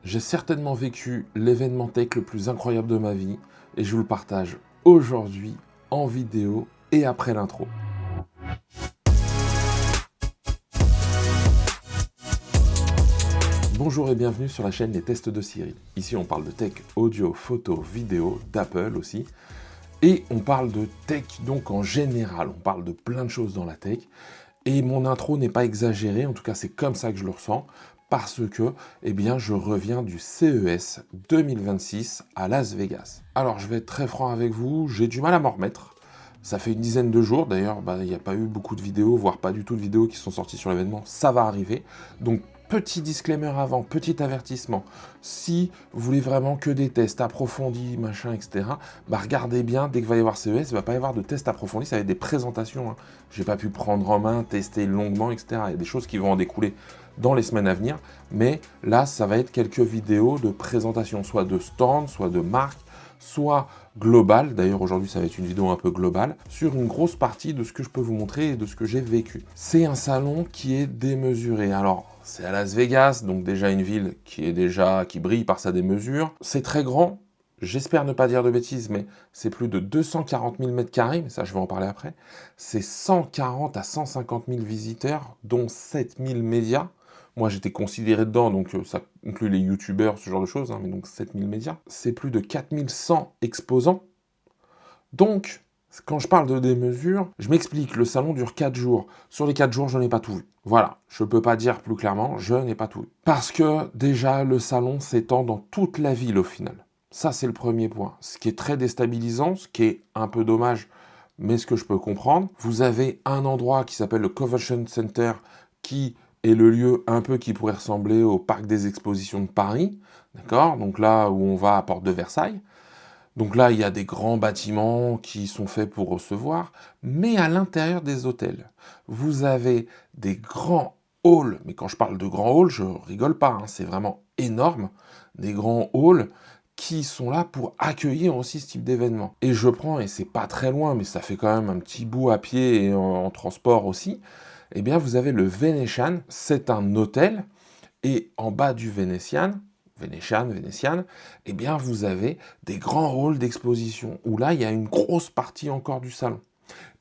J'ai certainement vécu l'événement tech le plus incroyable de ma vie et je vous le partage aujourd'hui en vidéo et après l'intro. Bonjour et bienvenue sur la chaîne Les Tests de Cyril. Ici on parle de tech audio, photo, vidéo, d'Apple aussi. Et on parle de tech donc en général, on parle de plein de choses dans la tech. Et mon intro n'est pas exagérée, en tout cas c'est comme ça que je le ressens, parce que je reviens du CES 2026 à Las Vegas. Alors je vais être très franc avec vous, j'ai du mal à m'en remettre. Ça fait une dizaine de jours, d'ailleurs il n'y a pas eu beaucoup de vidéos, voire pas du tout de vidéos qui sont sorties sur l'événement, ça va arriver. Donc petit disclaimer avant, petit avertissement, si vous voulez vraiment que des tests approfondis, machin, etc., regardez bien, dès qu'il va y avoir CES, il ne va pas y avoir de tests approfondis, ça va être des présentations. Hein. J'ai pas pu prendre en main, tester longuement, etc. Il y a des choses qui vont en découler dans les semaines à venir, mais là, ça va être quelques vidéos de présentation, soit de stand, soit de marque, soit global. D'ailleurs, aujourd'hui, ça va être une vidéo un peu globale sur une grosse partie de ce que je peux vous montrer et de ce que j'ai vécu. C'est un salon qui est démesuré. Alors, c'est à Las Vegas, donc déjà une ville qui brille par sa démesure. C'est très grand. J'espère ne pas dire de bêtises, mais c'est plus de 240 000 m², mais ça je vais en parler après. C'est 140 à 150 000 visiteurs, dont 7 000 médias. Moi j'étais considéré dedans, donc ça inclut les youtubeurs, ce genre de choses, hein, mais donc 7 000 médias. C'est plus de 4 100 exposants. Donc, quand je parle de démesure, je m'explique, le salon dure 4 jours. Sur les 4 jours, je n'ai pas tout vu. Voilà, je ne peux pas dire plus clairement, je n'ai pas tout vu. Parce que déjà, le salon s'étend dans toute la ville au final. Ça, c'est le premier point. Ce qui est très déstabilisant, ce qui est un peu dommage, mais ce que je peux comprendre. Vous avez un endroit qui s'appelle le Convention Center, qui est le lieu un peu qui pourrait ressembler au parc des expositions de Paris. D'accord? Donc là où on va à Porte de Versailles. Donc là, il y a des grands bâtiments qui sont faits pour recevoir, mais à l'intérieur des hôtels, vous avez des grands halls. Mais quand je parle de grands halls, je rigole pas, hein, c'est vraiment énorme. Des grands halls qui sont là pour accueillir aussi ce type d'événement. Et je prends, et c'est pas très loin, mais ça fait quand même un petit bout à pied et en transport aussi, eh bien vous avez le Venetian, c'est un hôtel, et en bas du Venetian, eh bien vous avez des grands halls d'exposition, où là il y a une grosse partie encore du salon.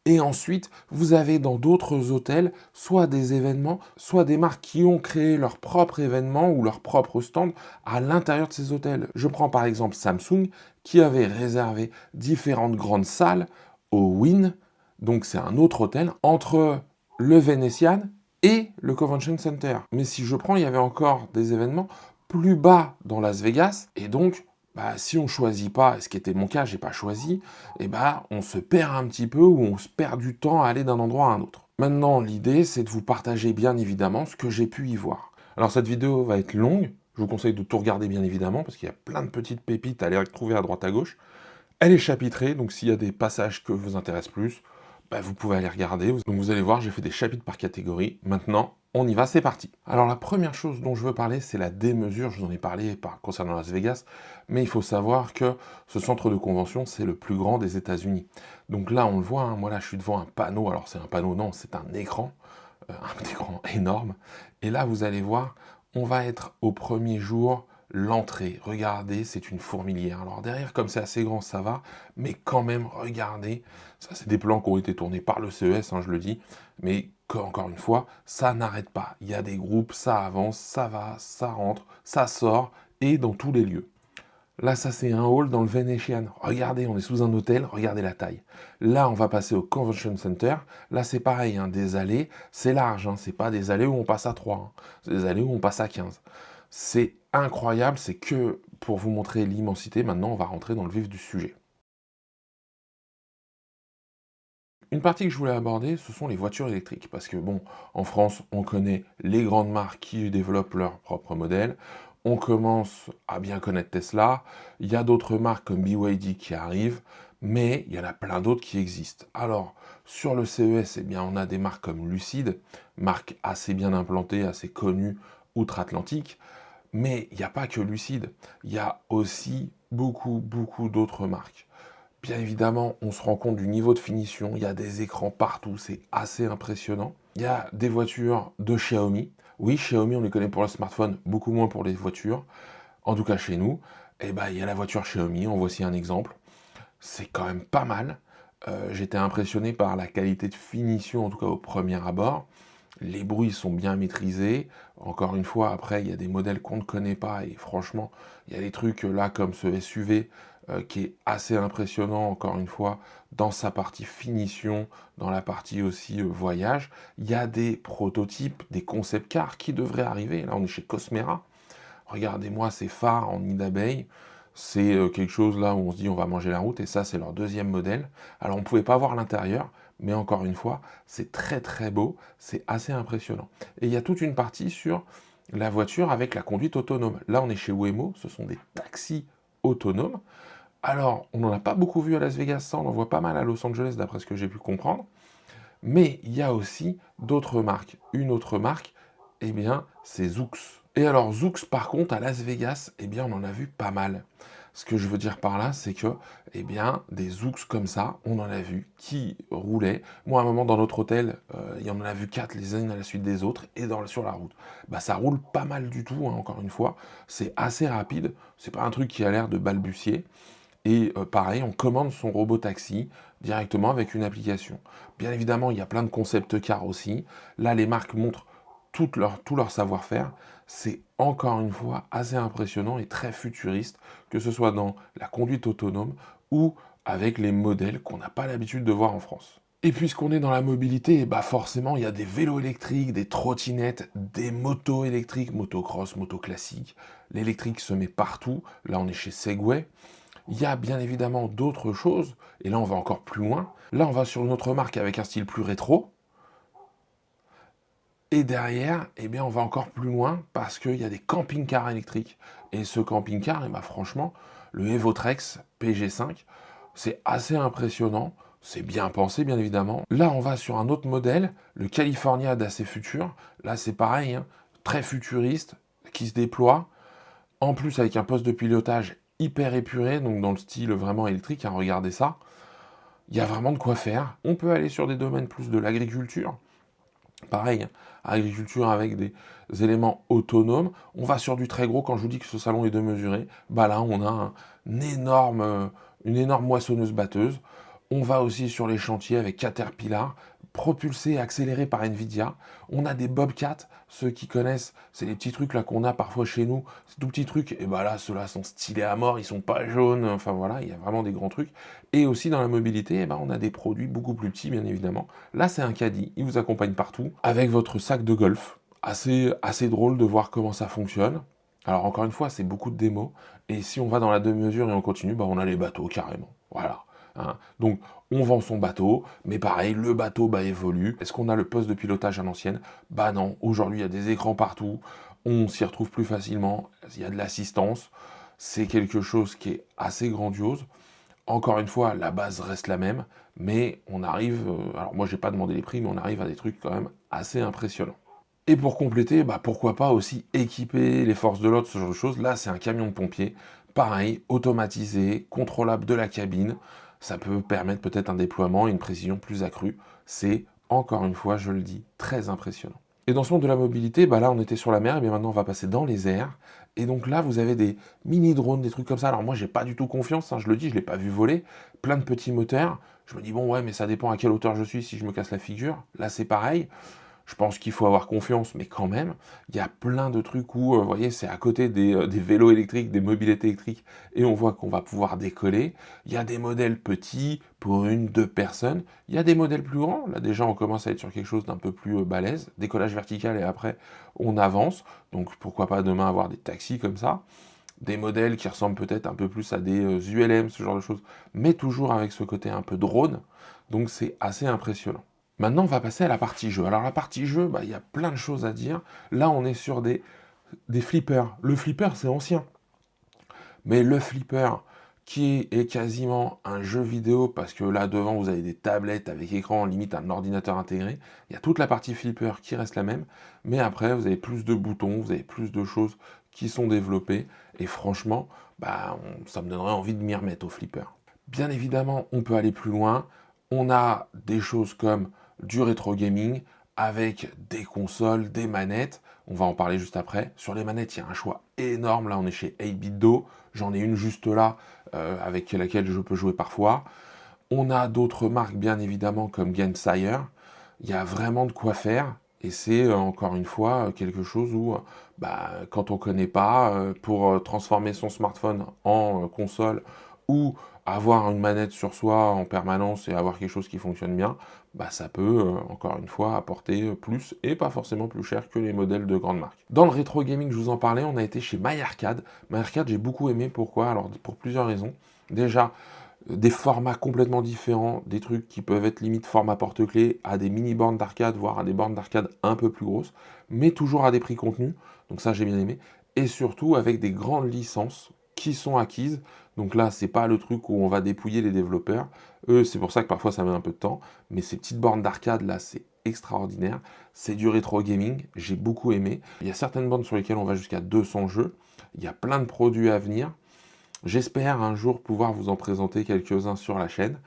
Et ensuite, vous avez dans d'autres hôtels, soit des événements, soit des marques qui ont créé leur propre événement ou leur propre stand à l'intérieur de ces hôtels. Je prends par exemple Samsung, qui avait réservé différentes grandes salles au Wynn, donc c'est un autre hôtel, entre le Venetian et le Convention Center. Mais si je prends, il y avait encore des événements plus bas dans Las Vegas, et donc si on choisit pas, ce qui était mon cas, j'ai pas choisi, on se perd un petit peu ou on se perd du temps à aller d'un endroit à un autre. Maintenant, l'idée, c'est de vous partager bien évidemment ce que j'ai pu y voir. Alors cette vidéo va être longue, je vous conseille de tout regarder bien évidemment, parce qu'il y a plein de petites pépites à aller retrouver à droite à gauche. Elle est chapitrée, donc s'il y a des passages que vous intéressent plus, vous pouvez aller regarder. Donc vous allez voir, j'ai fait des chapitres par catégorie. Maintenant, on y va, c'est parti. Alors la première chose dont je veux parler, c'est la démesure. Je vous en ai parlé concernant Las Vegas, mais il faut savoir que ce centre de convention, c'est le plus grand des États-Unis. Donc là, on le voit, hein, moi là, je suis devant un panneau. Alors c'est un panneau, non, c'est un écran énorme. Et là, vous allez voir, on va être au premier jour. L'entrée, regardez, c'est une fourmilière. Alors derrière, comme c'est assez grand, ça va, mais quand même, regardez, ça c'est des plans qui ont été tournés par le CES, hein, je le dis, mais encore une fois, ça n'arrête pas. Il y a des groupes, ça avance, ça va, ça rentre, ça sort, et dans tous les lieux. Là, ça c'est un hall dans le Venetian. Regardez, on est sous un hôtel, regardez la taille. Là, on va passer au Convention Center. Là, c'est pareil, hein, des allées, c'est large, hein, c'est pas des allées où on passe à 3, hein, c'est des allées où on passe à 15. C'est incroyable, c'est que pour vous montrer l'immensité, maintenant on va rentrer dans le vif du sujet. Une partie que je voulais aborder, ce sont les voitures électriques, parce que bon, en France, on connaît les grandes marques qui développent leurs propres modèles, on commence à bien connaître Tesla, il y a d'autres marques comme BYD qui arrivent, mais il y en a plein d'autres qui existent. Alors, sur le CES, on a des marques comme Lucid, marque assez bien implantée, assez connue, outre-Atlantique. Mais il n'y a pas que Lucid, il y a aussi beaucoup d'autres marques. Bien évidemment, on se rend compte du niveau de finition, il y a des écrans partout, c'est assez impressionnant. Il y a des voitures de Xiaomi. Oui, Xiaomi, on les connaît pour le smartphone, beaucoup moins pour les voitures. En tout cas chez nous, et ben, il y a la voiture Xiaomi, en voici un exemple. C'est quand même pas mal. J'étais impressionné par la qualité de finition, en tout cas au premier abord. Les bruits sont bien maîtrisés. Encore une fois, après, il y a des modèles qu'on ne connaît pas et franchement, il y a des trucs là comme ce SUV qui est assez impressionnant, encore une fois, dans sa partie finition, dans la partie aussi voyage. Il y a des prototypes, des concept cars qui devraient arriver. Là, on est chez Cosmera. Regardez-moi ces phares en nid d'abeille. C'est quelque chose là où on se dit on va manger la route et ça c'est leur deuxième modèle. Alors on ne pouvait pas voir l'intérieur, mais encore une fois, c'est très très beau, c'est assez impressionnant. Et il y a toute une partie sur la voiture avec la conduite autonome. Là on est chez Waymo, ce sont des taxis autonomes. Alors on n'en a pas beaucoup vu à Las Vegas, ça on en voit pas mal à Los Angeles d'après ce que j'ai pu comprendre. Mais il y a aussi d'autres marques. Une autre marque, eh bien, c'est Zoox. Et alors Zoox, par contre, à Las Vegas, eh bien, on en a vu pas mal. Ce que je veux dire par là, c'est que, eh bien, des Zoox comme ça, on en a vu qui roulaient. Moi, à un moment, dans notre hôtel, il y en a vu 4 les uns à la suite des autres, et sur la route. Bah, ça roule pas mal du tout, hein, encore une fois. C'est assez rapide. C'est pas un truc qui a l'air de balbutier. Et pareil, on commande son robot taxi directement avec une application. Bien évidemment, il y a plein de concept cars aussi. Là, les marques montrent tout leur savoir-faire. C'est encore une fois assez impressionnant et très futuriste, que ce soit dans la conduite autonome ou avec les modèles qu'on n'a pas l'habitude de voir en France. Et puisqu'on est dans la mobilité, bah forcément, il y a des vélos électriques, des trottinettes, des motos électriques, motocross, moto classique. L'électrique se met partout. Là, on est chez Segway. Il y a bien évidemment d'autres choses, et là on va encore plus loin. Là on va sur une autre marque avec un style plus rétro, et derrière, eh bien, on va encore plus loin parce qu'il y a des camping-cars électriques. Et ce camping-car, eh ben, franchement, le Evotrex PG5, c'est assez impressionnant. C'est bien pensé, bien évidemment. Là, on va sur un autre modèle, le California d'assez futur. Là, c'est pareil, hein, très futuriste, qui se déploie. En plus, avec un poste de pilotage hyper épuré, donc dans le style vraiment électrique, hein, regardez ça. Il y a vraiment de quoi faire. On peut aller sur des domaines plus de l'agriculture. Pareil, hein, agriculture avec des éléments autonomes. On va sur du très gros. Quand je vous dis que ce salon est démesuré, bah là, on a une énorme moissonneuse-batteuse. On va aussi sur les chantiers avec Caterpillar, propulsé et accéléré par Nvidia. On a des Bobcat, ceux qui connaissent, c'est les petits trucs là qu'on a parfois chez nous, ces tout petits trucs, et bah là, ceux-là sont stylés à mort, ils sont pas jaunes, enfin voilà, il y a vraiment des grands trucs. Et aussi dans la mobilité, eh ben, on a des produits beaucoup plus petits, bien évidemment. Là, c'est un caddie, il vous accompagne partout, avec votre sac de golf. Assez drôle de voir comment ça fonctionne. Alors encore une fois, c'est beaucoup de démos, et si on va dans la demi-mesure et on continue, bah, on a les bateaux carrément. Voilà. Hein. Donc on vend son bateau, mais pareil, le bateau bah, évolue. Est-ce qu'on a le poste de pilotage à l'ancienne? Bah non, aujourd'hui il y a des écrans partout, on s'y retrouve plus facilement, il y a de l'assistance, c'est quelque chose qui est assez grandiose. Encore une fois, la base reste la même, mais on arrive, alors moi j'ai pas demandé les prix, mais on arrive à des trucs quand même assez impressionnants. Et pour compléter, bah pourquoi pas aussi équiper les forces de l'ordre, ce genre de choses. Là, c'est un camion de pompier, pareil, automatisé, contrôlable de la cabine. Ça peut permettre peut-être un déploiement et une précision plus accrue. C'est, encore une fois, je le dis, très impressionnant. Et dans ce monde de la mobilité, bah là, on était sur la mer, et bien maintenant, on va passer dans les airs. Et donc là, vous avez des mini-drones, des trucs comme ça. Alors moi, j'ai pas du tout confiance, hein, je le dis, je l'ai pas vu voler. Plein de petits moteurs. Je me dis, bon, ouais, mais ça dépend à quelle hauteur je suis si je me casse la figure. Là, c'est pareil. Je pense qu'il faut avoir confiance, mais quand même, il y a plein de trucs où, vous voyez, c'est à côté des vélos électriques, des mobilettes électriques, et on voit qu'on va pouvoir décoller. Il y a des modèles petits pour une, deux personnes. Il y a des modèles plus grands. Là, déjà, on commence à être sur quelque chose d'un peu plus balèze. Décollage vertical, et après, on avance. Donc, pourquoi pas demain avoir des taxis comme ça. Des modèles qui ressemblent peut-être un peu plus à des ULM, ce genre de choses, mais toujours avec ce côté un peu drone. Donc, c'est assez impressionnant. Maintenant, on va passer à la partie jeu. Alors, la partie jeu, bah, il y a plein de choses à dire. Là, on est sur des flippers. Le flipper, c'est ancien. Mais le flipper, qui est quasiment un jeu vidéo, parce que là, devant, vous avez des tablettes avec écran, limite un ordinateur intégré. Il y a toute la partie flipper qui reste la même. Mais après, vous avez plus de boutons, vous avez plus de choses qui sont développées. Et franchement, bah, ça me donnerait envie de m'y remettre au flipper. Bien évidemment, on peut aller plus loin. On a des choses comme du rétro gaming avec des consoles, des manettes. On va en parler juste après. Sur les manettes, il y a un choix énorme. Là, on est chez 8BitDo. J'en ai une juste là, avec laquelle je peux jouer parfois. On a d'autres marques, bien évidemment, comme GameSire. Il y a vraiment de quoi faire. Et c'est, encore une fois, quelque chose où, quand on ne connaît pas, pour transformer son smartphone en console ou avoir une manette sur soi en permanence et avoir quelque chose qui fonctionne bien, ça peut, encore une fois, apporter plus et pas forcément plus cher que les modèles de grandes marques. Dans le rétro gaming, je vous en parlais, on a été chez MyArcade. MyArcade, j'ai beaucoup aimé. Pourquoi? Alors, pour plusieurs raisons. Déjà, des formats complètement différents, des trucs qui peuvent être limite format porte-clés à des mini-bornes d'arcade, voire à des bornes d'arcade un peu plus grosses, mais toujours à des prix contenus, donc ça j'ai bien aimé, et surtout avec des grandes licences qui sont acquises, donc là c'est pas le truc où on va dépouiller les développeurs, eux c'est pour ça que parfois ça met un peu de temps, mais ces petites bornes d'arcade là c'est extraordinaire, c'est du rétro gaming, j'ai beaucoup aimé, il y a certaines bornes sur lesquelles on va jusqu'à 200 jeux, il y a plein de produits à venir. J'espère un jour pouvoir vous en présenter quelques-uns sur la chaîne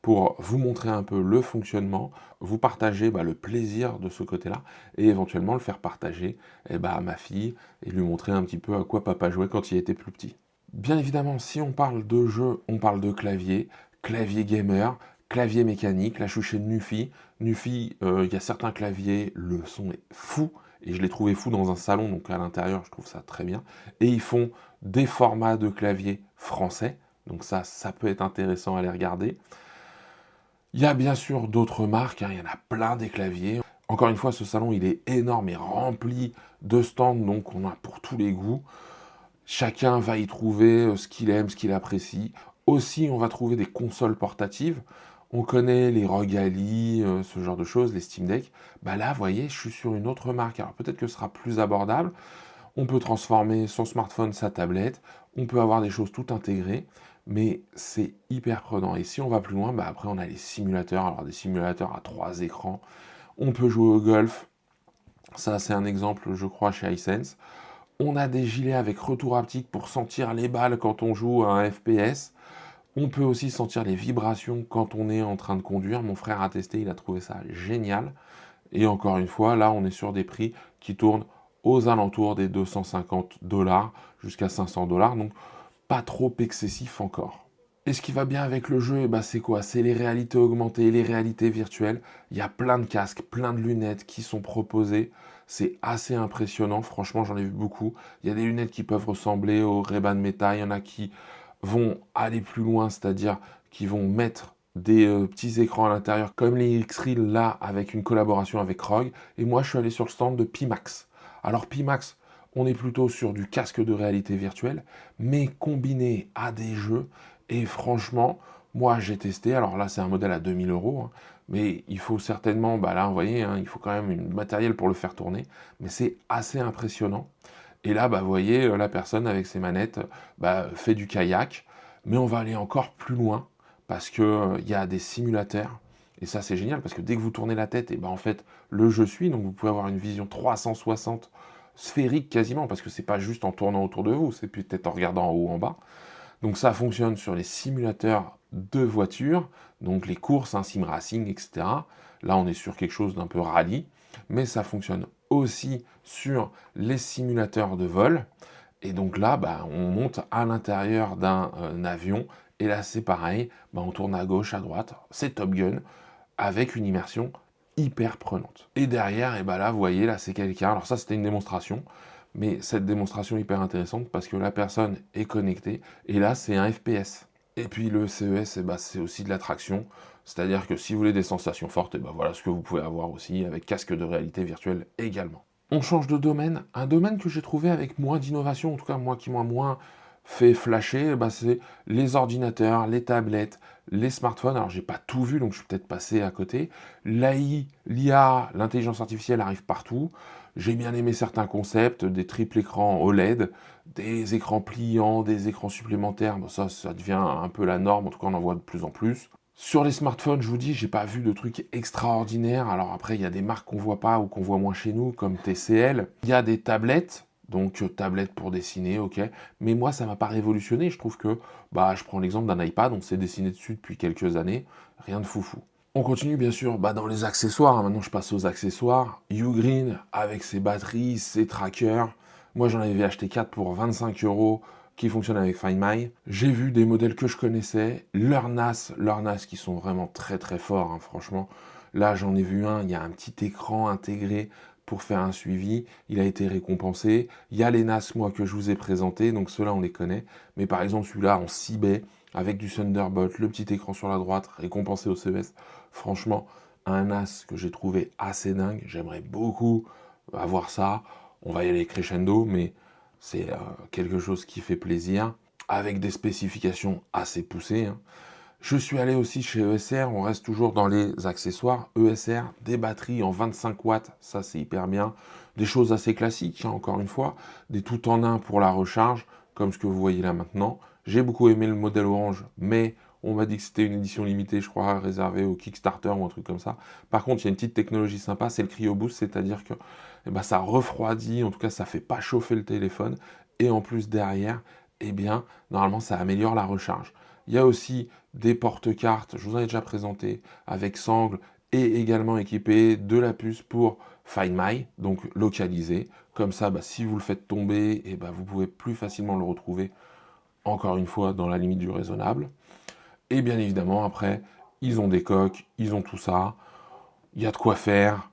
pour vous montrer un peu le fonctionnement, vous partager le plaisir de ce côté-là et éventuellement le faire partager à ma fille et lui montrer un petit peu à quoi papa jouait quand il était plus petit. Bien évidemment, si on parle de jeu, on parle de clavier, clavier gamer, clavier mécanique. Là, je suis chez Nufi. Nufi, il y a certains claviers, le son est fou. Et je l'ai trouvé fou dans un salon, donc à l'intérieur, je trouve ça très bien. Et ils font des formats de clavier français. Donc ça peut être intéressant à les regarder. Il y a bien sûr d'autres marques, il y en a plein des claviers. Encore une fois, ce salon, il est énorme et rempli de stands, donc on a pour tous les goûts. Chacun va y trouver ce qu'il aime, ce qu'il apprécie. Aussi, on va trouver des consoles portatives. On connaît les ROG Ally, ce genre de choses, les Steam Deck. Là, vous voyez, je suis sur une autre marque. Alors peut-être que ce sera plus abordable. On peut transformer son smartphone, sa tablette. On peut avoir des choses tout intégrées. Mais c'est hyper prenant. Et si on va plus loin, après on a les simulateurs. Alors des simulateurs à 3 écrans. On peut jouer au golf. Ça, c'est un exemple, je crois, chez iSense. On a des gilets avec retour haptique pour sentir les balles quand on joue à un FPS. On peut aussi sentir les vibrations quand on est en train de conduire. Mon frère a testé, il a trouvé ça génial. Et encore une fois, là, on est sur des prix qui tournent aux alentours des 250 $ jusqu'à 500 $. Donc, pas trop excessif encore. Et ce qui va bien avec le jeu, c'est quoi? C'est les réalités augmentées, les réalités virtuelles. Il y a plein de casques, plein de lunettes qui sont proposées. C'est assez impressionnant, franchement j'en ai vu beaucoup. Il y a des lunettes qui peuvent ressembler aux Ray-Ban Meta, il y en a qui vont aller plus loin, c'est-à-dire qui vont mettre des petits écrans à l'intérieur, comme les X-Real là, avec une collaboration avec ROG. Et moi je suis allé sur le stand de Pimax. Alors Pimax, on est plutôt sur du casque de réalité virtuelle, mais combiné à des jeux. Et franchement, moi j'ai testé, alors là c'est un modèle à 2000 €, mais il faut certainement, là vous voyez, il faut quand même une matériel pour le faire tourner, mais c'est assez impressionnant. Et là, vous voyez, la personne avec ses manettes fait du kayak, mais on va aller encore plus loin, parce que il y a des simulateurs, et ça c'est génial, parce que dès que vous tournez la tête, et en fait, le jeu suit, donc vous pouvez avoir une vision 360 sphérique quasiment, parce que c'est pas juste en tournant autour de vous, c'est peut-être en regardant en haut ou en bas. Donc ça fonctionne sur les simulateurs de voitures, donc les courses, sim racing, etc. Là, on est sur quelque chose d'un peu rallye, mais ça fonctionne aussi sur les simulateurs de vol. Et donc là, on monte à l'intérieur d'un avion, et là c'est pareil, on tourne à gauche, à droite, c'est Top Gun, avec une immersion hyper prenante. Et derrière, là, vous voyez, là c'est quelqu'un, alors ça c'était une démonstration, mais cette démonstration est hyper intéressante parce que la personne est connectée, et là c'est un FPS. Et puis le CES, c'est aussi de l'attraction, c'est-à-dire que si vous voulez des sensations fortes, voilà ce que vous pouvez avoir aussi avec casque de réalité virtuelle également. On change de domaine, un domaine que j'ai trouvé avec moins d'innovation, en tout cas moi qui m'a moins fait flasher, c'est les ordinateurs, les tablettes, les smartphones. Alors j'ai pas tout vu, donc je suis peut-être passé à côté. L'AI, l'IA, l'intelligence artificielle arrive partout. J'ai bien aimé certains concepts, des triples écrans OLED, des écrans pliants, des écrans supplémentaires. Ça devient un peu la norme, en tout cas on en voit de plus en plus. Sur les smartphones, je vous dis, j'ai pas vu de trucs extraordinaires. Alors après, il y a des marques qu'on voit pas ou qu'on voit moins chez nous, comme TCL. Il y a des tablettes, donc tablettes pour dessiner, ok. Mais moi, ça m'a pas révolutionné. Je trouve que, je prends l'exemple d'un iPad, on s'est dessiné dessus depuis quelques années, rien de foufou. On continue bien sûr dans les accessoires, hein. Maintenant je passe aux accessoires. Ugreen avec ses batteries, ses trackers. Moi j'en avais acheté 4 pour 25 € qui fonctionnent avec Find My. J'ai vu des modèles que je connaissais, leurs NAS qui sont vraiment très très forts, hein, franchement. Là j'en ai vu un, il y a un petit écran intégré pour faire un suivi, il a été récompensé. Il y a les NAS moi que je vous ai présentés, donc ceux-là on les connaît. Mais par exemple celui-là en 6 baies, avec du Thunderbolt, le petit écran sur la droite, récompensé au CES. Franchement, un NAS que j'ai trouvé assez dingue. J'aimerais beaucoup avoir ça. On va y aller crescendo, mais c'est quelque chose qui fait plaisir, avec des spécifications assez poussées, hein. Je suis allé aussi chez ESR, on reste toujours dans les accessoires. ESR, des batteries en 25 watts, ça c'est hyper bien. Des choses assez classiques, hein, encore une fois. Des tout en un pour la recharge, comme ce que vous voyez là maintenant. J'ai beaucoup aimé le modèle orange, mais on m'a dit que c'était une édition limitée, je crois, réservée au Kickstarter ou un truc comme ça. Par contre, il y a une petite technologie sympa, c'est le Cryo Boost, c'est-à-dire que ça refroidit, en tout cas ça fait pas chauffer le téléphone. Et en plus derrière, normalement ça améliore la recharge. Il y a aussi des porte-cartes, je vous en ai déjà présenté, avec sangle et également équipé de la puce pour Find My, donc localisé. Comme ça, si vous le faites tomber, vous pouvez plus facilement le retrouver, encore une fois, dans la limite du raisonnable. Et bien évidemment, après, ils ont des coques, ils ont tout ça. Il y a de quoi faire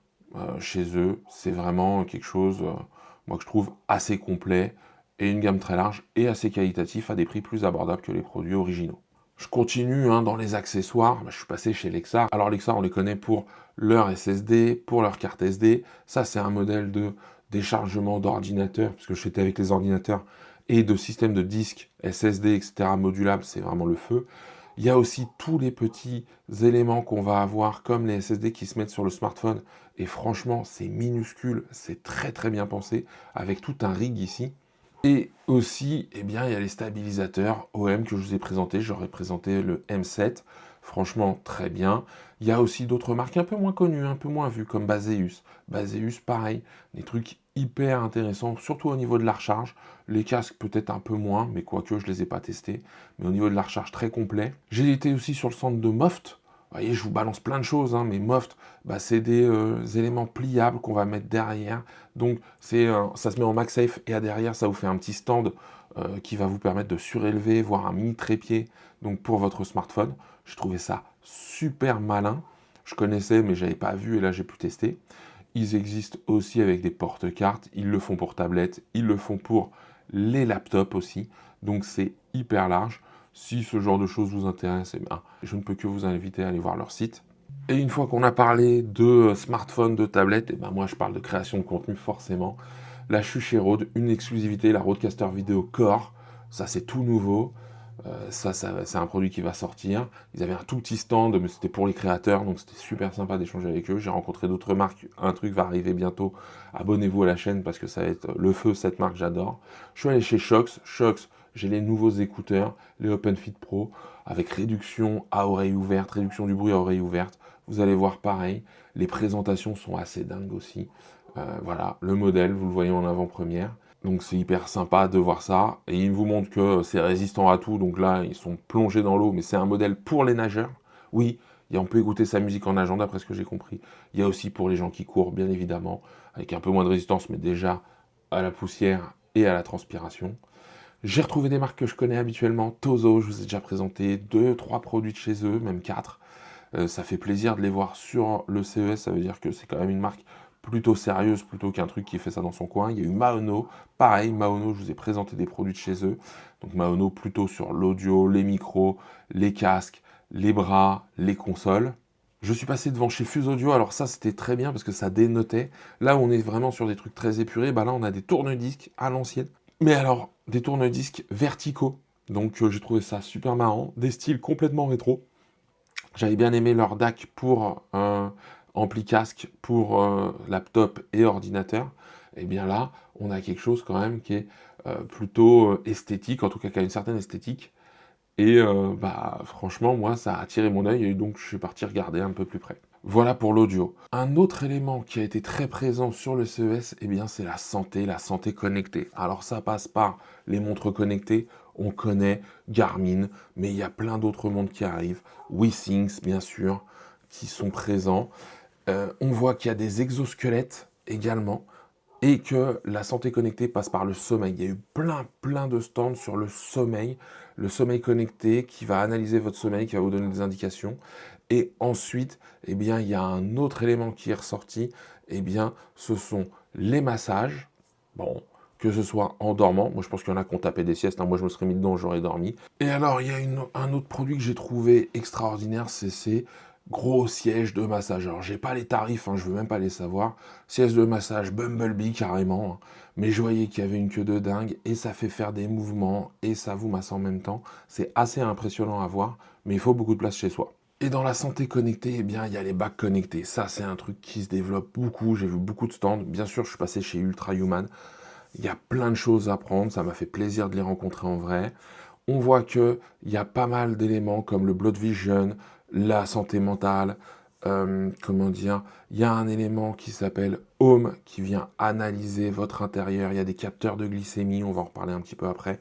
chez eux. C'est vraiment quelque chose, moi, que je trouve assez complet et une gamme très large et assez qualitatif à des prix plus abordables que les produits originaux. Je continue dans les accessoires. Je suis passé chez Lexar. Alors Lexar, on les connaît pour leur SSD, pour leur carte SD. Ça, c'est un modèle de déchargement d'ordinateur, parce que j'étais avec les ordinateurs, et de système de disques SSD, etc. modulables, c'est vraiment le feu. Il y a aussi tous les petits éléments qu'on va avoir, comme les SSD qui se mettent sur le smartphone. Et franchement, c'est minuscule, c'est très très bien pensé, avec tout un rig ici. Et aussi, il y a les stabilisateurs OM que je vous ai présentés. J'aurais présenté le M7, franchement très bien. Il y a aussi d'autres marques un peu moins connues, un peu moins vues, comme Baseus. Baseus, pareil, des trucs hyper intéressants, surtout au niveau de la recharge. Les casques peut-être un peu moins, mais quoique je ne les ai pas testés. Mais au niveau de la recharge, très complet. J'ai été aussi sur le centre de Moft. Vous voyez, je vous balance plein de choses, hein, mais Moft, c'est des éléments pliables qu'on va mettre derrière. Donc, ça se met en MagSafe et à derrière, ça vous fait un petit stand qui va vous permettre de surélever, voire un mini trépied donc pour votre smartphone. Je trouvais ça super malin. Je connaissais, mais je n'avais pas vu et là, j'ai pu tester. Ils existent aussi avec des porte-cartes. Ils le font pour tablettes, ils le font pour les laptops aussi. Donc, c'est hyper large. Si ce genre de choses vous intéresse, je ne peux que vous inviter à aller voir leur site. Et une fois qu'on a parlé de smartphone, de tablette, moi je parle de création de contenu forcément. Là je suis chez Rode, une exclusivité, la Rodecaster Vidéo Core. Ça c'est tout nouveau. Ça c'est un produit qui va sortir. Ils avaient un tout petit stand, mais c'était pour les créateurs, donc c'était super sympa d'échanger avec eux. J'ai rencontré d'autres marques, un truc va arriver bientôt. Abonnez-vous à la chaîne parce que ça va être le feu, cette marque j'adore. Je suis allé chez Shox. Shox, j'ai les nouveaux écouteurs, les OpenFit Pro, avec réduction à oreille ouverte, réduction du bruit à oreille ouverte. Vous allez voir pareil, les présentations sont assez dingues aussi. Voilà, le modèle, vous le voyez en avant-première. Donc c'est hyper sympa de voir ça. Et il vous montre que c'est résistant à tout. Donc là, ils sont plongés dans l'eau, mais c'est un modèle pour les nageurs. Oui, et on peut écouter sa musique en nageant, d'après ce que j'ai compris. Il y a aussi pour les gens qui courent, bien évidemment, avec un peu moins de résistance, mais déjà à la poussière et à la transpiration. J'ai retrouvé des marques que je connais habituellement. Tozo, je vous ai déjà présenté 2-3 produits de chez eux, même 4. Ça fait plaisir de les voir sur le CES, ça veut dire que c'est quand même une marque plutôt sérieuse plutôt qu'un truc qui fait ça dans son coin. Il y a eu Maono, pareil, Maono, je vous ai présenté des produits de chez eux. Donc Maono plutôt sur l'audio, les micros, les casques, les bras, les consoles. Je suis passé devant chez Fuse Audio, alors ça c'était très bien parce que ça dénotait. Là on est vraiment sur des trucs très épurés, là on a des tourne-disques à l'ancienne. Mais alors, des tourne-disques verticaux, donc j'ai trouvé ça super marrant, des styles complètement rétro. J'avais bien aimé leur DAC pour ampli casque, pour laptop et ordinateur. Et bien là, on a quelque chose quand même qui est plutôt esthétique, en tout cas qui a une certaine esthétique. Et franchement, moi, ça a attiré mon œil et donc je suis parti regarder un peu plus près. Voilà pour l'audio. Un autre élément qui a été très présent sur le CES, c'est la santé connectée. Alors ça passe par les montres connectées, on connaît Garmin, mais il y a plein d'autres montres qui arrivent. WeThings, bien sûr, qui sont présents. On voit qu'il y a des exosquelettes également et que la santé connectée passe par le sommeil. Il y a eu plein de stands sur le sommeil connecté qui va analyser votre sommeil, qui va vous donner des indications. Et ensuite, eh bien, il y a un autre élément qui est ressorti, eh bien, ce sont les massages. Bon, que ce soit en dormant, moi je pense qu'il y en a qui ont tapé des siestes, hein. Moi je me serais mis dedans, j'aurais dormi. Et alors, il y a un autre produit que j'ai trouvé extraordinaire, c'est ces gros sièges de massage. Alors, j'ai pas les tarifs, hein, je veux même pas les savoir. Siège de massage Bumblebee carrément, hein. Mais je voyais qu'il y avait une queue de dingue, et ça fait faire des mouvements, et ça vous masse en même temps. C'est assez impressionnant à voir, mais il faut beaucoup de place chez soi. Et dans la santé connectée, eh bien, il y a les bacs connectés. Ça, c'est un truc qui se développe beaucoup. J'ai vu beaucoup de stands. Bien sûr, je suis passé chez Ultra Human. Il y a plein de choses à prendre. Ça m'a fait plaisir de les rencontrer en vrai. On voit qu'il y a pas mal d'éléments comme le Blood Vision, la santé mentale. Comment dire, il y a un élément qui s'appelle Home qui vient analyser votre intérieur. Il y a des capteurs de glycémie. On va en reparler un petit peu après.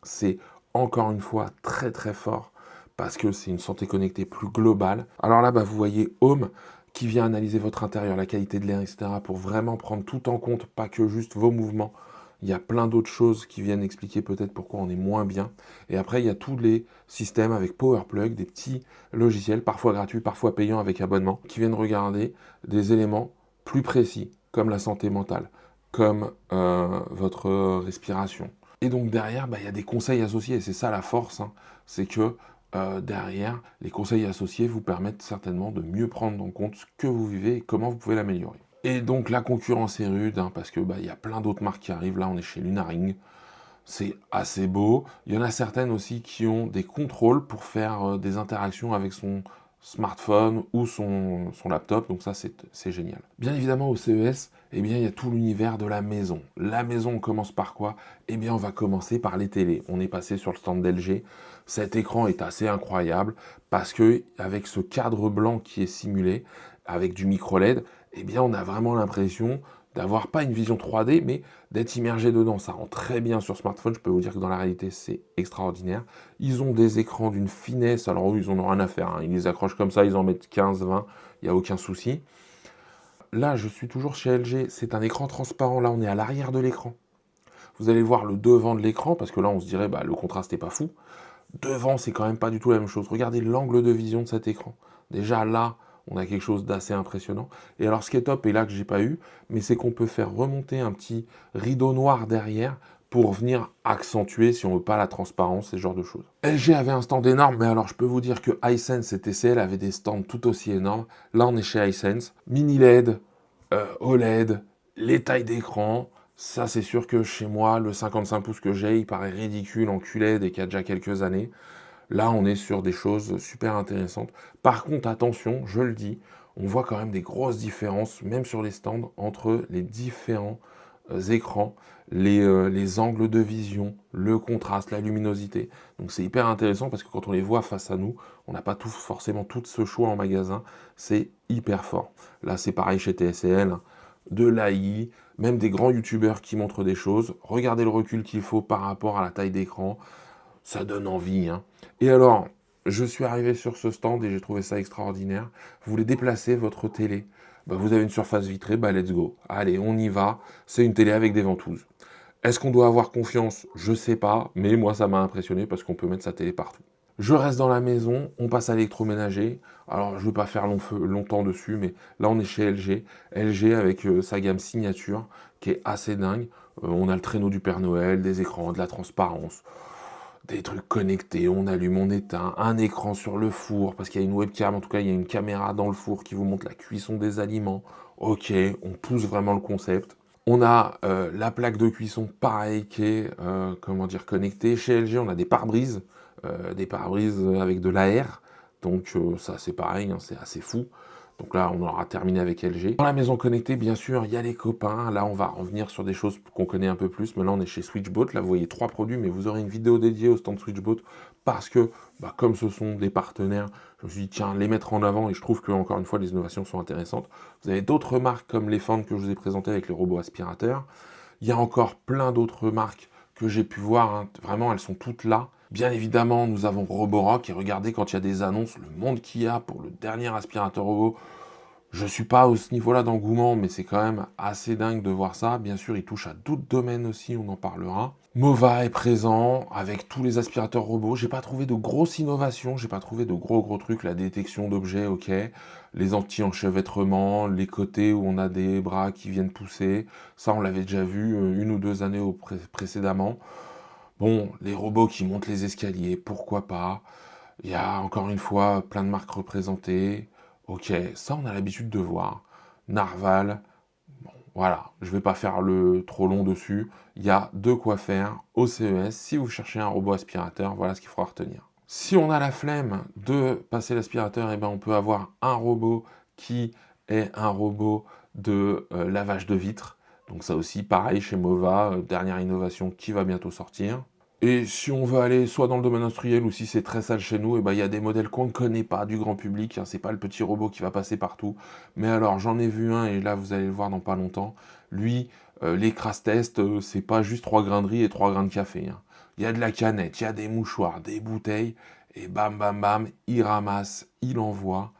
C'est encore une fois très fort, parce que c'est une santé connectée plus globale. Alors là, vous voyez Home qui vient analyser votre intérieur, la qualité de l'air, etc., pour vraiment prendre tout en compte, pas que juste vos mouvements. Il y a plein d'autres choses qui viennent expliquer peut-être pourquoi on est moins bien. Et après, il y a tous les systèmes avec PowerPlug, des petits logiciels, parfois gratuits, parfois payants avec abonnement, qui viennent regarder des éléments plus précis, comme la santé mentale, comme votre respiration. Et donc derrière, il y a des conseils associés, et c'est ça la force, hein. C'est que derrière, les conseils associés vous permettent certainement de mieux prendre en compte ce que vous vivez et comment vous pouvez l'améliorer. Et donc la concurrence est rude, hein, parce que il y a plein d'autres marques qui arrivent. Là, on est chez Lunaring. C'est assez beau. Il y en a certaines aussi qui ont des contrôles pour faire des interactions avec son smartphone ou son laptop. Donc ça, c'est génial. Bien évidemment, au CES, eh bien, il y a tout l'univers de la maison. La maison, on commence par quoi? Eh bien, on va commencer par les télés. On est passé sur le stand d'LG. Cet écran est assez incroyable parce que avec ce cadre blanc qui est simulé, avec du micro LED, eh bien, on a vraiment l'impression d'avoir pas une vision 3D, mais d'être immergé dedans. Ça rend très bien sur smartphone. Je peux vous dire que dans la réalité, c'est extraordinaire. Ils ont des écrans d'une finesse. Alors, eux, ils en ont rien à faire, hein. Ils les accrochent comme ça, ils en mettent 15, 20. Il n'y a aucun souci. Là, je suis toujours chez LG. C'est un écran transparent. Là, on est à l'arrière de l'écran. Vous allez voir le devant de l'écran, parce que là, on se dirait, le contraste n'est pas fou. Devant, c'est quand même pas du tout la même chose. Regardez l'angle de vision de cet écran. Déjà, là, on a quelque chose d'assez impressionnant. Et alors, ce qui est top, et là que j'ai pas eu, mais c'est qu'on peut faire remonter un petit rideau noir derrière pour venir accentuer, si on veut pas la transparence, ce genre de choses. LG avait un stand énorme, mais alors je peux vous dire que Hisense et TCL avaient des stands tout aussi énormes. Là, on est chez Hisense. Mini LED, OLED, les tailles d'écran. Ça, c'est sûr que chez moi, le 55 pouces que j'ai, il paraît ridicule en QLED et qu'il y a déjà quelques années. Là, on est sur des choses super intéressantes. Par contre, attention, je le dis, on voit quand même des grosses différences, même sur les stands, entre les différents écrans, les angles de vision, le contraste, la luminosité. Donc c'est hyper intéressant parce que quand on les voit face à nous, on n'a pas forcément tout ce choix en magasin. C'est hyper fort. Là, c'est pareil chez TCL, hein. De l'AI, même des grands youtubeurs qui montrent des choses. Regardez le recul qu'il faut par rapport à la taille d'écran. Ça donne envie, hein. Et alors, je suis arrivé sur ce stand et j'ai trouvé ça extraordinaire. Vous voulez déplacer votre télé, vous avez une surface vitrée, let's go. Allez, on y va. C'est une télé avec des ventouses. Est-ce qu'on doit avoir confiance? Je sais pas, mais moi ça m'a impressionné parce qu'on peut mettre sa télé partout. Je reste dans la maison, on passe à l'électroménager. Alors, je ne vais pas faire longtemps dessus, mais là, on est chez LG. LG avec sa gamme signature, qui est assez dingue. On a le traîneau du Père Noël, des écrans, de la transparence, des trucs connectés, on allume, on éteint, un écran sur le four, parce qu'il y a une webcam, en tout cas, il y a une caméra dans le four qui vous montre la cuisson des aliments. Ok, on pousse vraiment le concept. On a la plaque de cuisson, pareil, qui est, connectée. Chez LG, on a des pare-brises avec de l'air. Donc ça, c'est pareil, hein, c'est assez fou. Donc là, on aura terminé avec LG. Dans la maison connectée, bien sûr, il y a les copains. Là, on va revenir sur des choses qu'on connaît un peu plus. Mais là, on est chez Switchbot. Là, vous voyez 3 produits, mais vous aurez une vidéo dédiée au stand Switchbot parce que, comme ce sont des partenaires, je me suis dit, tiens, les mettre en avant. Et je trouve que, encore une fois, les innovations sont intéressantes. Vous avez d'autres marques comme les fans que je vous ai présentées avec les robots aspirateurs. Il y a encore plein d'autres marques que j'ai pu voir, hein. Vraiment, elles sont toutes là. Bien évidemment, nous avons Roborock, et regardez quand il y a des annonces, le monde qu'il y a pour le dernier aspirateur robot. Je suis pas à ce niveau-là d'engouement, mais c'est quand même assez dingue de voir ça. Bien sûr, il touche à d'autres domaines aussi, on en parlera. Mova est présent avec tous les aspirateurs robots. J'ai pas trouvé de grosses innovations, j'ai pas trouvé de gros trucs. La détection d'objets, ok. Les anti-enchevêtrements, les côtés où on a des bras qui viennent pousser. Ça, on l'avait déjà vu 1 ou 2 années précédemment. Bon, les robots qui montent les escaliers, pourquoi pas. Il y a encore une fois plein de marques représentées. Ok, ça on a l'habitude de voir. Narval, voilà, je vais pas faire le trop long dessus. Il y a de quoi faire au CES. Si vous cherchez un robot aspirateur, voilà ce qu'il faudra retenir. Si on a la flemme de passer l'aspirateur, eh ben on peut avoir un robot qui est un robot de lavage de vitres. Donc ça aussi, pareil chez Mova, dernière innovation qui va bientôt sortir. Et si on veut aller soit dans le domaine industriel ou si c'est très sale chez nous, et ben il y a des modèles qu'on ne connaît pas du grand public, hein, c'est pas le petit robot qui va passer partout. Mais alors j'en ai vu un et là vous allez le voir dans pas longtemps. Lui, les crash tests, c'est pas juste 3 grains de riz et 3 grains de café, hein. Il y a de la canette, il y a des mouchoirs, des bouteilles, et bam bam bam, il ramasse, il envoie,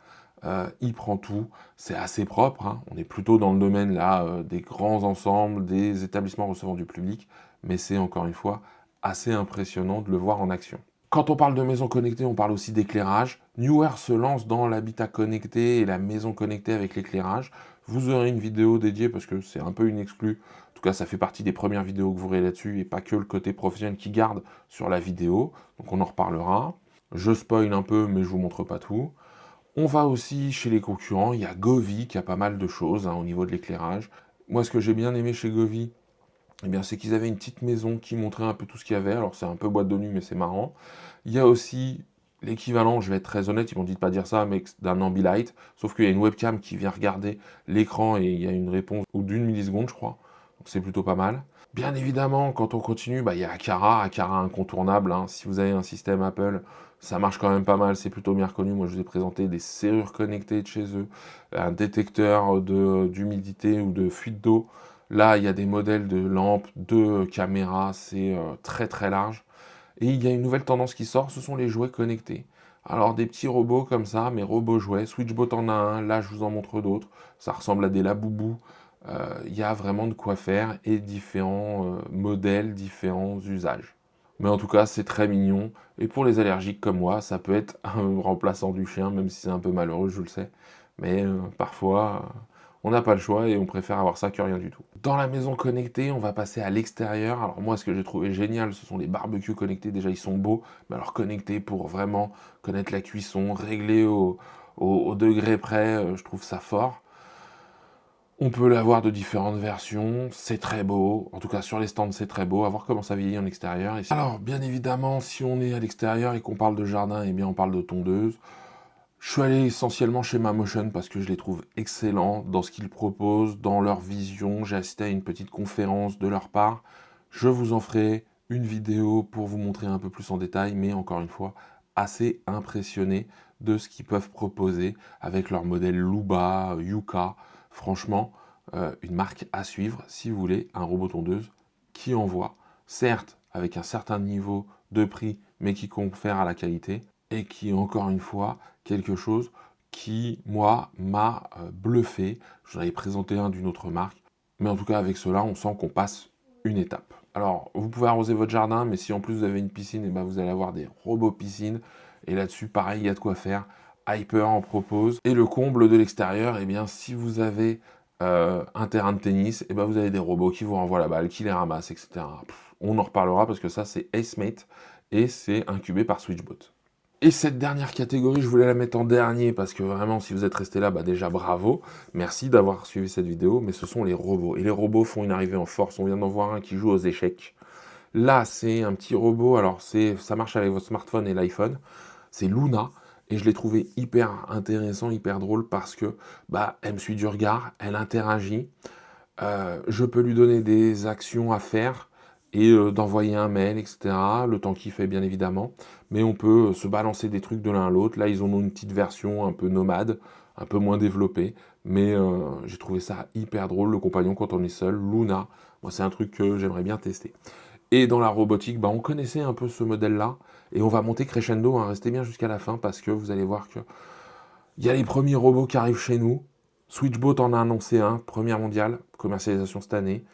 il prend tout. C'est assez propre, hein. On est plutôt dans le domaine là des grands ensembles, des établissements recevant du public, mais c'est encore une fois assez impressionnant de le voir en action. Quand on parle de maison connectée, on parle aussi d'éclairage. Newer se lance dans l'habitat connecté et la maison connectée avec l'éclairage. Vous aurez une vidéo dédiée parce que c'est un peu une exclue. En tout cas, ça fait partie des premières vidéos que vous verrez là-dessus et pas que le côté professionnel qui garde sur la vidéo. Donc on en reparlera. Je spoil un peu, mais je vous montre pas tout. On va aussi chez les concurrents. Il y a Govee qui a pas mal de choses au niveau de l'éclairage. Moi, ce que j'ai bien aimé chez Govee, eh bien, c'est qu'ils avaient une petite maison qui montrait un peu tout ce qu'il y avait. Alors, c'est un peu boîte de nuit, mais c'est marrant. Il y a aussi l'équivalent, je vais être très honnête, ils m'ont dit de pas dire ça, mais d'un Ambilight. Sauf qu'il y a une webcam qui vient regarder l'écran et il y a une réponse ou d'1 milliseconde, je crois. Donc, c'est plutôt pas mal. Bien évidemment, quand on continue, il y a Aqara. Aqara incontournable, hein. Si vous avez un système Apple, ça marche quand même pas mal, c'est plutôt bien reconnu. Moi, je vous ai présenté des serrures connectées de chez eux, un détecteur d'humidité ou de fuite d'eau. Là, il y a des modèles de lampes, de caméras, c'est très large. Et il y a une nouvelle tendance qui sort, ce sont les jouets connectés. Alors des petits robots comme ça, mais robots jouets. Switchbot en a un, là je vous en montre d'autres. Ça ressemble à des laboubous. Il y a vraiment de quoi faire et différents modèles, différents usages. Mais en tout cas, c'est très mignon. Et pour les allergiques comme moi, ça peut être un remplaçant du chien, même si c'est un peu malheureux, je le sais. Mais parfois, on n'a pas le choix et on préfère avoir ça que rien du tout. Dans la maison connectée, on va passer à l'extérieur. Alors moi, ce que j'ai trouvé génial, ce sont les barbecues connectés. Déjà, ils sont beaux, mais alors connectés pour vraiment connaître la cuisson, régler au degré près, je trouve ça fort. On peut l'avoir de différentes versions, c'est très beau, en tout cas sur les stands c'est très beau, à voir comment ça vieillit en extérieur. Alors bien évidemment, si on est à l'extérieur et qu'on parle de jardin, eh bien on parle de tondeuse. Je suis allé essentiellement chez Mamotion parce que je les trouve excellents dans ce qu'ils proposent, dans leur vision. J'ai assisté à une petite conférence de leur part. Je vous en ferai une vidéo pour vous montrer un peu plus en détail, mais encore une fois, assez impressionné de ce qu'ils peuvent proposer avec leur modèle Luba, Yuka. Franchement, une marque à suivre si vous voulez un robot tondeuse qui envoie, certes avec un certain niveau de prix, mais qui confère à la qualité et qui est encore une fois quelque chose qui, moi, m'a bluffé. Je vous en avais présenté un d'une autre marque, mais en tout cas avec cela, on sent qu'on passe une étape. Alors, vous pouvez arroser votre jardin, mais si en plus vous avez une piscine, et ben vous allez avoir des robots piscines. Et là-dessus, pareil, il y a de quoi faire. Hyper en propose. Et le comble de l'extérieur, eh bien, si vous avez un terrain de tennis, eh ben, vous avez des robots qui vous renvoient la balle, qui les ramassent, etc. On en reparlera parce que ça, c'est AceMate et c'est incubé par Switchbot. Et cette dernière catégorie, je voulais la mettre en dernier parce que vraiment, si vous êtes resté là, déjà bravo. Merci d'avoir suivi cette vidéo, mais ce sont les robots. Et les robots font une arrivée en force. On vient d'en voir un qui joue aux échecs. Là, c'est un petit robot. Alors, ça marche avec votre smartphone et l'iPhone. C'est Luna. Et je l'ai trouvé hyper intéressant, hyper drôle parce que elle me suit du regard, elle interagit. Je peux lui donner des actions à faire et d'envoyer un mail, etc. Le temps qu'il fait, bien évidemment. Mais on peut se balancer des trucs de l'un à l'autre. Là, ils ont une petite version un peu nomade, un peu moins développée. Mais j'ai trouvé ça hyper drôle, le compagnon quand on est seul. Luna, moi, c'est un truc que j'aimerais bien tester. Et dans la robotique, bah, on connaissait un peu ce modèle-là, et on va monter crescendo, hein, restez bien jusqu'à la fin, parce que vous allez voir que il y a les premiers robots qui arrivent chez nous. Switchbot en a annoncé un, première mondiale, commercialisation cette année.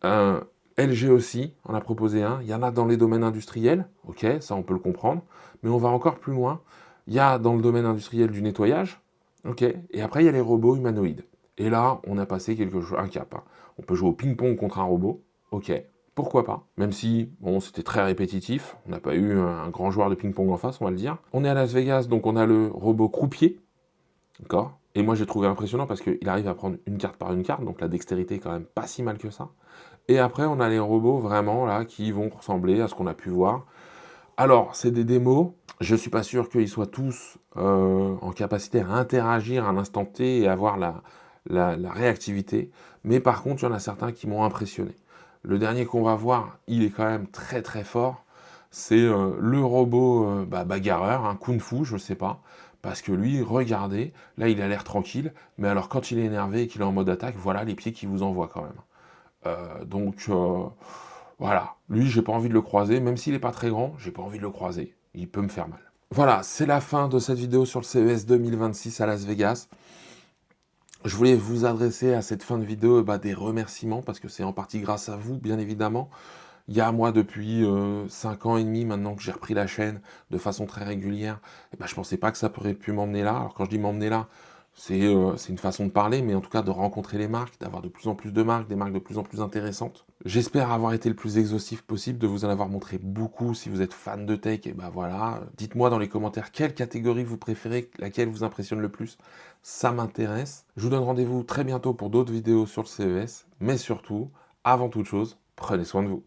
Euh, LG aussi en a proposé un. Il y en a dans les domaines industriels, ok, ça on peut le comprendre. Mais on va encore plus loin. Il y a dans le domaine industriel du nettoyage, ok. Et après il y a les robots humanoïdes. Et là, on a passé un cap, hein. On peut jouer au ping-pong contre un robot, ok. Pourquoi pas? Même si, bon, c'était très répétitif. On n'a pas eu un grand joueur de ping-pong en face, on va le dire. On est à Las Vegas, donc on a le robot croupier. D'accord. Et moi, j'ai trouvé impressionnant parce qu'il arrive à prendre une carte par une carte, donc la dextérité est quand même pas si mal que ça. Et après, on a les robots vraiment là qui vont ressembler à ce qu'on a pu voir. Alors, c'est des démos. Je suis pas sûr qu'ils soient tous en capacité à interagir à l'instant T et avoir la réactivité. Mais par contre, il y en a certains qui m'ont impressionné. Le dernier qu'on va voir, il est quand même très très fort. C'est le robot bagarreur, un kung fu, je sais pas. Parce que lui, regardez, là il a l'air tranquille, mais alors quand il est énervé et qu'il est en mode attaque, voilà les pieds qu'il vous envoie quand même. Voilà, lui j'ai pas envie de le croiser, même s'il est pas très grand, j'ai pas envie de le croiser, il peut me faire mal. Voilà, c'est la fin de cette vidéo sur le CES 2026 à Las Vegas. Je voulais vous adresser à cette fin de vidéo des remerciements, parce que c'est en partie grâce à vous, bien évidemment. Il y a moi depuis 5 ans et demi maintenant que j'ai repris la chaîne de façon très régulière, et je pensais pas que ça pourrait pu m'emmener là. Alors quand je dis m'emmener là, c'est une façon de parler, mais en tout cas de rencontrer les marques, d'avoir de plus en plus de marques, des marques de plus en plus intéressantes. J'espère avoir été le plus exhaustif possible, de vous en avoir montré beaucoup. Si vous êtes fan de tech, et voilà, dites-moi dans les commentaires quelle catégorie vous préférez, laquelle vous impressionne le plus, ça m'intéresse. Je vous donne rendez-vous très bientôt pour d'autres vidéos sur le CES, mais surtout, avant toute chose, prenez soin de vous.